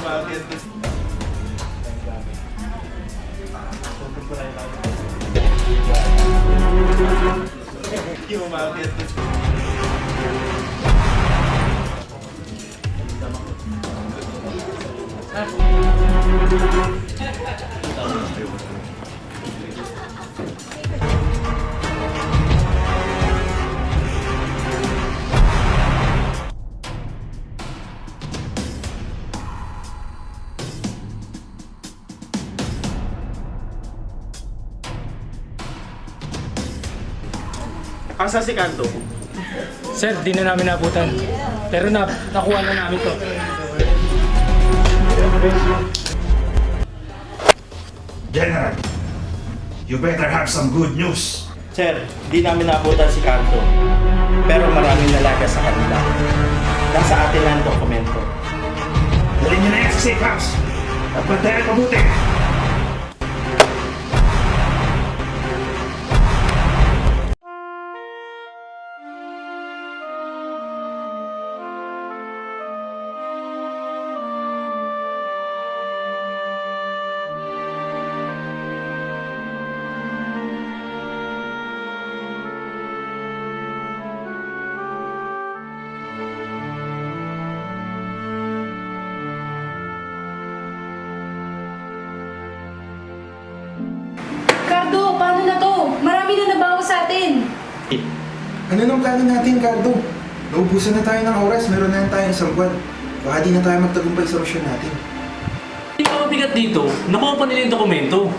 umakit. Yung umakit. Asa si Kanto? Sir, di na namin nabutan. Pero nakuha na namin to. General, you better have some good news. Sir, di namin nabutan si Kanto. Pero maraming nalaga sa kanila. Nasa atin na ang dokumento. Dalhin niyo na yan sa safe house at bantayan mabuti. Cardo, paano na to? Marami na nabawa sa atin. Ano nang plano natin, Cardo? Naubusan na tayo ng oras, meron na tayo isang buwan. Baka di na tayo magtagumpay sa misyon natin. Hindi pa mabigat dito, nakuha pa nila yung dokumento.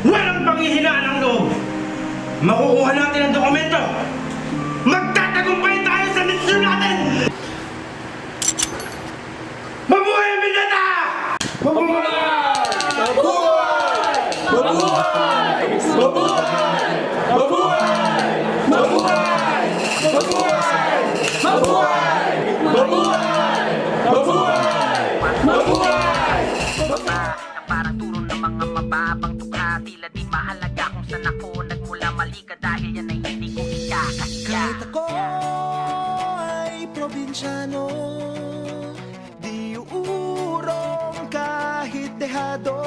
Walang panghihinaan ng loob. Makukuha natin ang dokumento. Magtatagumpay tayo sa misyon natin! Mabuhay ang Bindata! Parang turo ng mga mababang tukha. Tila di mahalaga kung saan ako nagmula. Mali ka dahil yan ay hindi ko ikakahiya. Kahit ako ay probinsyano, di uurong kahit dehado.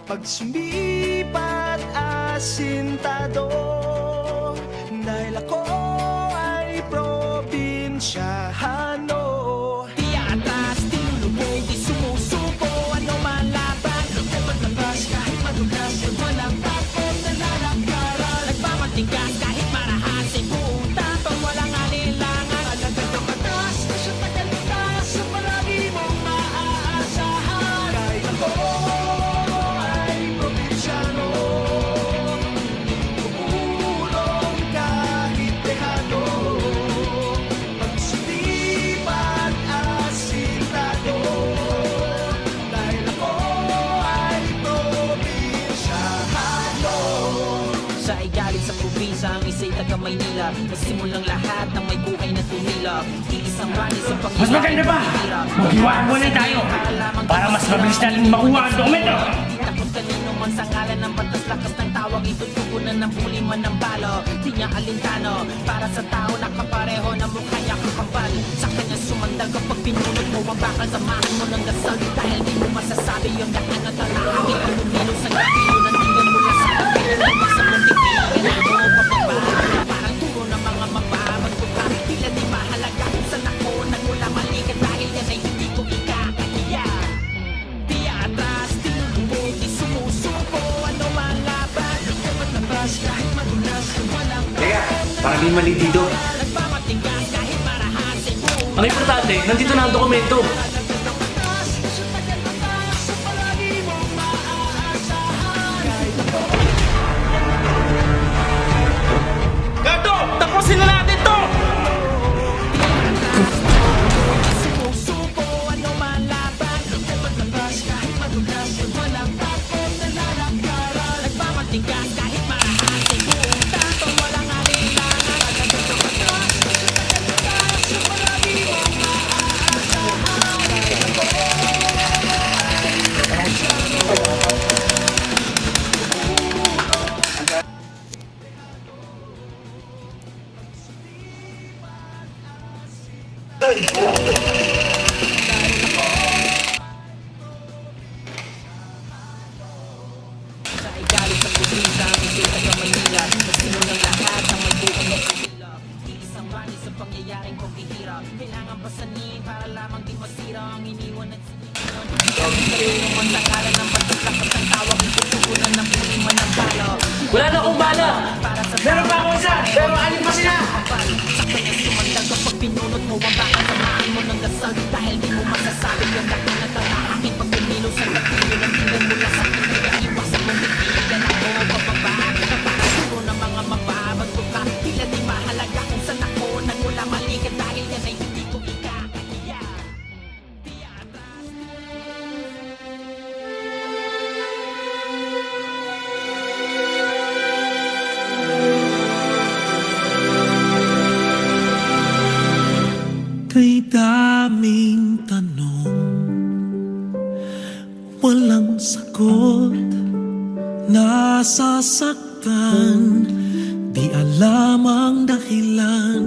Pag sumipat asintado, dahil ako ay probinsyano. Di atas, di lulubog, di sumusuko, ano man laban. Dapat labas kahit madulas, walang takot na lalakaran. Nagmamatigas kahit marahas ay puta, pag walang alinlangan. Alagad ang matas, na siya tagalitas, sa palagi mong maaasahan. Kahit ako ay probinsyano, uulong kahit dehado. Pag sumipat asintado, dahil ako ay probinsyano. Sa igaling sa probinsya, ang isa'y taga Maynila. Nagsimulang lahat ng may buhay na tumila. Iisang rani sa pag-ibig. Mas maganda ba? Maghiwaan muna tayo para mas mabilis natin makuha ang dokumento. Takot kanino man sa ngalan ng batas, lakas ng tawag, itutugunan ng huli man ng balo. Di niya alintano, para sa tao nakapareho na mukha niya kakapal. Sa kanya sumandal kapag pinunod mo ang bakal, samahan mo ng dasal. Dahil di mo masasabi yung daan na talabi. Lumilong sa gabi, yun ang tingnan mula sa kapil. Sa muntik tingin mo pababa. Parang turo ng mga mababang tukha. Tila di mahalaga kung saan ako nagmula. Mali ka dahil yan ay hindi ko ikakahiya. Di atras, di lulubog, di sumusuko, ano man laban. Dapat labas kahit madulas, walang Teka, parang may mali dito. nagmamatigas kahit marahas ay buo. Ang importante, nandito na ang dokumento. Kanto! Tapusin na natin to! Sumusuko, ano man laban. Dapat labas kahit madulas, walang takot na lalakaran. Nagmamatigas kahit marahas ay buo. Tapang walang alinlangan. Alagad ang batas, sa palagi mong maaasahan. Wala na akong bala! Meron pa ako isa, pero alin pa sila? Sumandag kapag pinunot mo ang baka samahan mo ng gasal dahil di mo masasabi yung laki na tatahakin pag pinilo sa gatilyo ng tingin mula sa akin kaya iwasan mong bigyan ako pababa napakasuro ng mga mababago ka tila di mahalaga kung saan ako nagmula mali ka dahil yan ay hindi ko ikakahiya. Kay daming tanong, walang sagot, nasasaktan, di alam ang dahilan,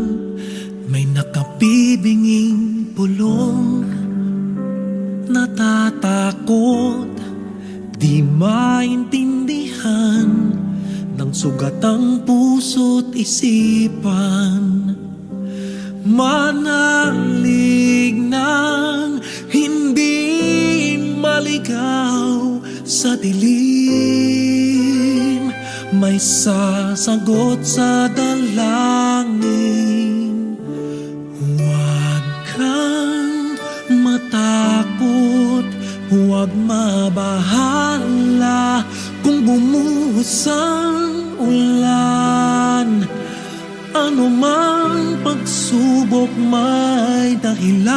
may nakabibinging pulong, natatakot, di maintindihan, ng sugat ang puso't isipan. Manalig ng hindi maligaw sa dilim, may sasagot sa dalangin. Huwag kang matakot, huwag mabahala kung bumuhos ang ulan. Ano mang pagsubok may dahilan.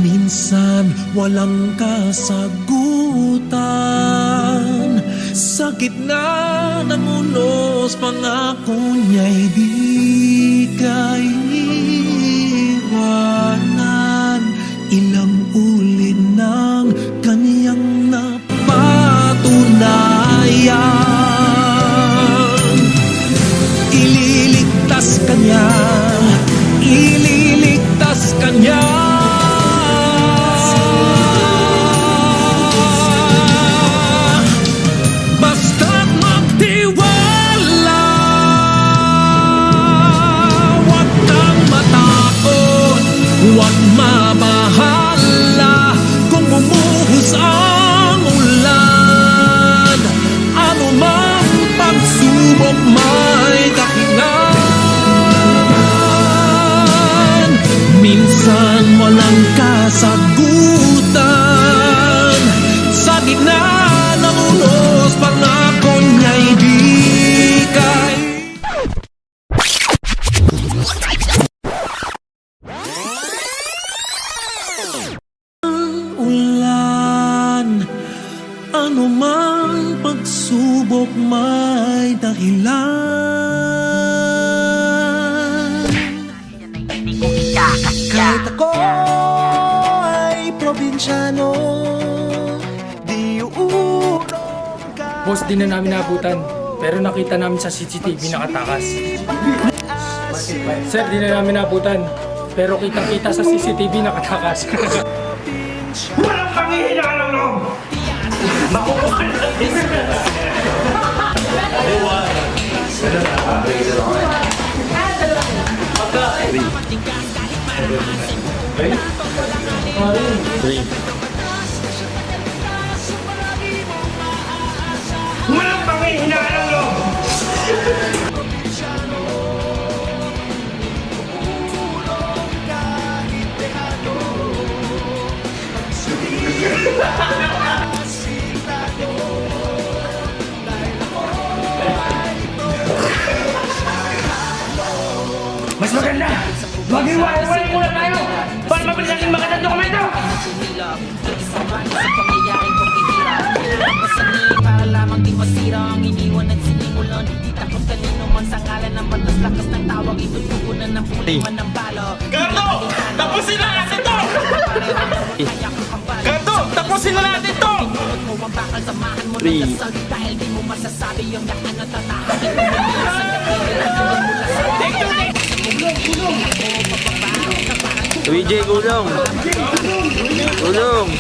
Minsan walang kasagutan, sa gitna ng unos pangako niya'y di kaiwanan. Ilang ulit ng kaniyang napatunayan, ililigtas kanya, ililigtas kanya. Basta't magtiwala, huwag kang matakot, huwag mabahala kung bumuhos ang ulan. Ano mang pagsubok may dahilan. Minsan walang kasagutan, sa gitna ng unos pangako niya'y di ulan. Ano mang pagsubok may dahilan. Kahit ako ay probinsyano, di uurong ka. Boss, di na namin naabutan. Pero nakita namin sa CCTV nakatakas. Sir, di na namin naabutan. Pero kitang-kita sa CCTV nakatakas. Walang panghihinaan ng loob! Makukuha natin! Walang panghihinaan ng loob! Mas maganda! Mag-iwalay muna tayo! Para mabilis natin makita ang dokumento! Para lamang di masira ang iniwan at sinimulan. Di takot kanino man sa ngalan ng batas, lakas ng tawag, itutugunan ng puliman ng balo. Gardo! Tapusin na natin to! Gardo! Tapusin na natin to! Pinulot mo ang bakal, samahan mo ng dasal dahil di mo masasabi yung lahat na tatahakin mo sa gatilyo ng tingin mula sa akin. WJ, gulong! Gulong!